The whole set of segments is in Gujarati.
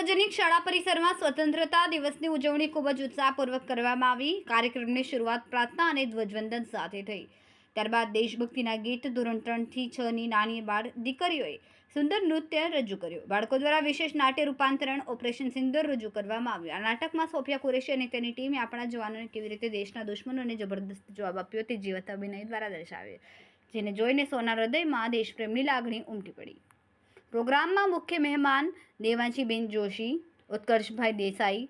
સાર્વજનિક શાળા પરિસરમાં સ્વતંત્રતા દિવસની ઉજવણી ખૂબ જ ઉત્સાહપૂર્વક કરવામાં આવી। કાર્યક્રમની શરૂઆત પ્રાર્થના અને ધ્વજવંદન સાથે થઈ। ત્યારબાદ દેશભક્તિના ગીત ધોરણ 3 થી 6 ની નાની બાળ દીકરીઓએ સુંદર નૃત્ય રજૂ કર્યું। બાળકો દ્વારા વિશેષ નાટ્ય રૂપાંતરણ ઓપરેશન સિંદૂર રજૂ કરવામાં આવ્યું। આ નાટકમાં સોફિયા કુરેશી અને તેની ટીમે આપણા જવાનોને કેવી રીતે દેશના દુશ્મનોને જબરદસ્ત જવાબ આપ્યો તે જીવંત અભિનય દ્વારા દર્શાવ્યું, જેને જોઈને સૌના હૃદયમાં દેશપ્રેમની લાગણી ઉમટી પડી। પ્રોગ્રામમાં મુખ્ય મહેમાન દેવાંશીબેન જોશી, ઉત્કર્ષભાઈ દેસાઈ,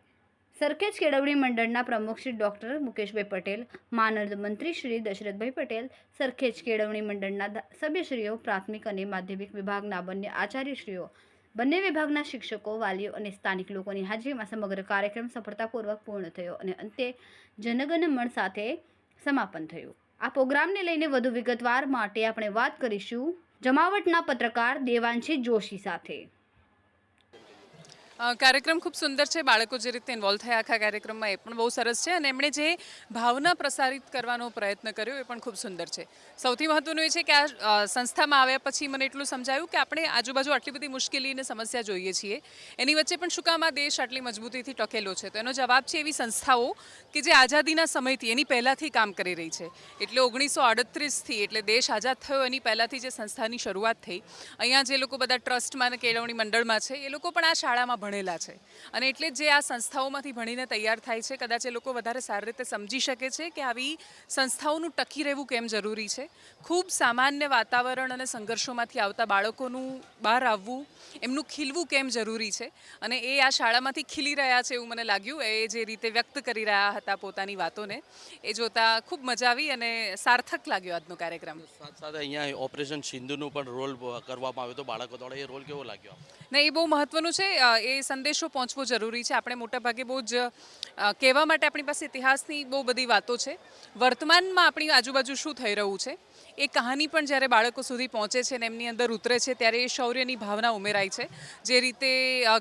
સરખેજ કેળવણી મંડળના પ્રમુખ શ્રી ડૉક્ટર મુકેશભાઈ પટેલ, માનદ મંત્રી શ્રી દશરથભાઈ પટેલ, સરખેજ કેળવણી મંડળના સભ્યશ્રીઓ, પ્રાથમિક અને માધ્યમિક વિભાગના બંને આચાર્યશ્રીઓ, બંને વિભાગના શિક્ષકો, વાલીઓ અને સ્થાનિક લોકોની હાજરીમાં સમગ્ર કાર્યક્રમ સફળતાપૂર્વક પૂર્ણ થયો અને અંતે જનગણ મન સાથે સમાપન થયું। આ પ્રોગ્રામને લઈને વધુ વિગતવાર માટે આપણે વાત કરીશું જમાવટના પત્રકાર દેવાંશી જોશી સાથે। કાર્યક્રમ ખૂબ સુંદર છે। બાળકો જે રીતે ઇન્વોલ્વ થયા આખા કાર્યક્રમમાં એ પણ બહુ સરસ છે અને એમણે જે ભાવના પ્રસારિત કરવાનો પ્રયત્ન કર્યો એ પણ ખૂબ સુંદર છે। સૌથી મહત્ત્વનું એ છે કે આ સંસ્થામાં આવ્યા પછી મને એટલું સમજાયું કે આપણે આજુબાજુ આટલી બધી મુશ્કેલી અને સમસ્યા જોઈએ છીએ, એની વચ્ચે પણ શું કામ આ દેશ આટલી મજબૂતીથી ટકેલો છે? તો એનો જવાબ છે એવી સંસ્થાઓ કે જે આઝાદીના સમયથી એની પહેલાંથી કામ કરી રહી છે। એટલે 1938થી એટલે દેશ આઝાદ થયો એની પહેલાંથી જે સંસ્થાની શરૂઆત થઈ, અહીંયા જે લોકો બધા ટ્રસ્ટમાં અને કેળવણી મંડળમાં છે એ લોકો પણ આ શાળામાં ભણેલા છે અને એટલે જ જે આ સંસ્થાઓમાંથી ભણીને તૈયાર થાય છે, કદાચ એ લોકો વધારે સારી રીતે સમજી શકે છે કે આવી સંસ્થાઓનું ટકી રહેવું કેમ જરૂરી છે। ખૂબ સામાન્ય વાતાવરણ અને સંઘર્ષોમાંથી આવતા બાળકોનું બહાર આવવું, એમનું ખીલવું કેમ જરૂરી છે અને એ આ શાળામાંથી ખીલી રહ્યા છે એવું મને લાગ્યું। એ જે રીતે વ્યક્ત કરી રહ્યા હતા પોતાની વાતોને, એ જોતાં ખૂબ મજા આવી અને સાર્થક લાગ્યો આજનો કાર્યક્રમ। સાથે અહીંયા ઓપરેશન સિંધુનું પણ રોલ કરવામાં આવ્યો તો બાળકો દ્વારા, એ રોલ કેવો લાગ્યો? ને એ બહુ મહત્ત્વનું છે। એ સંદેશો પહોંચવો જરૂરી છે। આપણે મોટાભાગે બહુ જ કહેવા માટે આપણી પાસે ઇતિહાસની બહુ બધી વાતો છે, વર્તમાનમાં આપણી આજુબાજુ શું થઈ રહ્યું છે એ કહાની પણ જ્યારે બાળકો સુધી પહોંચે છે ને એમની અંદર ઉતરે છે ત્યારે એ શૌર્યની ભાવના ઉમેરાય છે। જે રીતે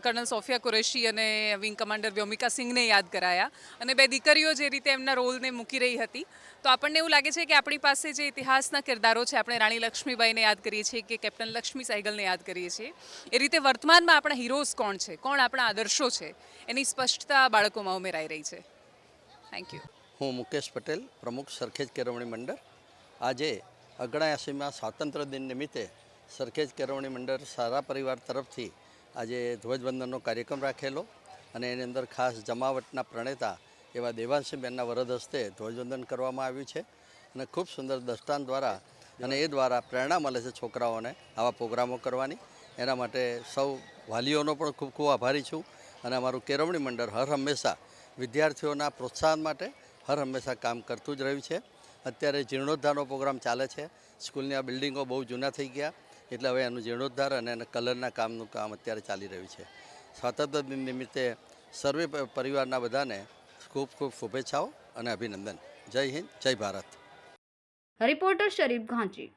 કર્નલ સોફિયા કુરેશી અને વિંગ કમાન્ડર વ્યોમિકા સિંઘને યાદ કરાયા અને બે દીકરીઓ જે રીતે એમના રોલને મૂકી રહી હતી, તો આપણને એવું લાગે છે કે આપણી પાસે જે ઇતિહાસના કિરદારો છે, આપણે રાણી લક્ષ્મીબાઈને યાદ કરીએ છીએ કે કેપ્ટન લક્ષ્મી સહેગલને યાદ કરીએ છીએ, એ રીતે વર્તમાનમાં આપણા હીરોઝ કોણ છે, કોણ આપણા આદર્શો છે, એની સ્પષ્ટતા બાળકોમાં ઉમેરાઈ રહી છે। Thank you. હું મુકેશ પટેલ, પ્રમુખ સરખેજ કેળવણી મંડળ। આજે 79માં સ્વાતંત્ર્ય દિન નિમિત્તે સરખેજ કેળવણી મંડળ સારા પરિવાર તરફથી આજે ધ્વજવંદનનો કાર્યક્રમ રાખેલો અને એની અંદર ખાસ જમાવટના પ્રણેતા એવા દેવાંશીબેનના વરદ હસ્તે ધ્વજવંદન કરવામાં આવ્યું છે અને ખૂબ સુંદર દૃષ્ટાંત દ્વારા અને એ દ્વારા પ્રેરણા મળે છે છોકરાઓને આવા પ્રોગ્રામો કરવાની। એના માટે સૌ વાલીઓનો પણ ખૂબ ખૂબ આભારી છું અને અમારું કેળવણી મંડળ હર હંમેશા વિદ્યાર્થીઓના પ્રોત્સાહન માટે હર હંમેશા કામ કરતું જ રહ્યું છે। અત્યારે જીર્ણોદ્ધારનો પ્રોગ્રામ ચાલે છે। સ્કૂલની આ બિલ્ડિંગો બહુ જૂના થઈ ગયા એટલે હવે એનું જીર્ણોદ્ધાર અને એના કલરના કામનું કામ અત્યારે ચાલી રહ્યું છે। સ્વાતંત્ર્ય દિન નિમિત્તે સર્વે પરિવારના બધાને ખૂબ ખૂબ શુભેચ્છાઓ અને અભિનંદન। જય હિન્દ, જય ભારત। રિપોર્ટર શરીફ ઘાંચી।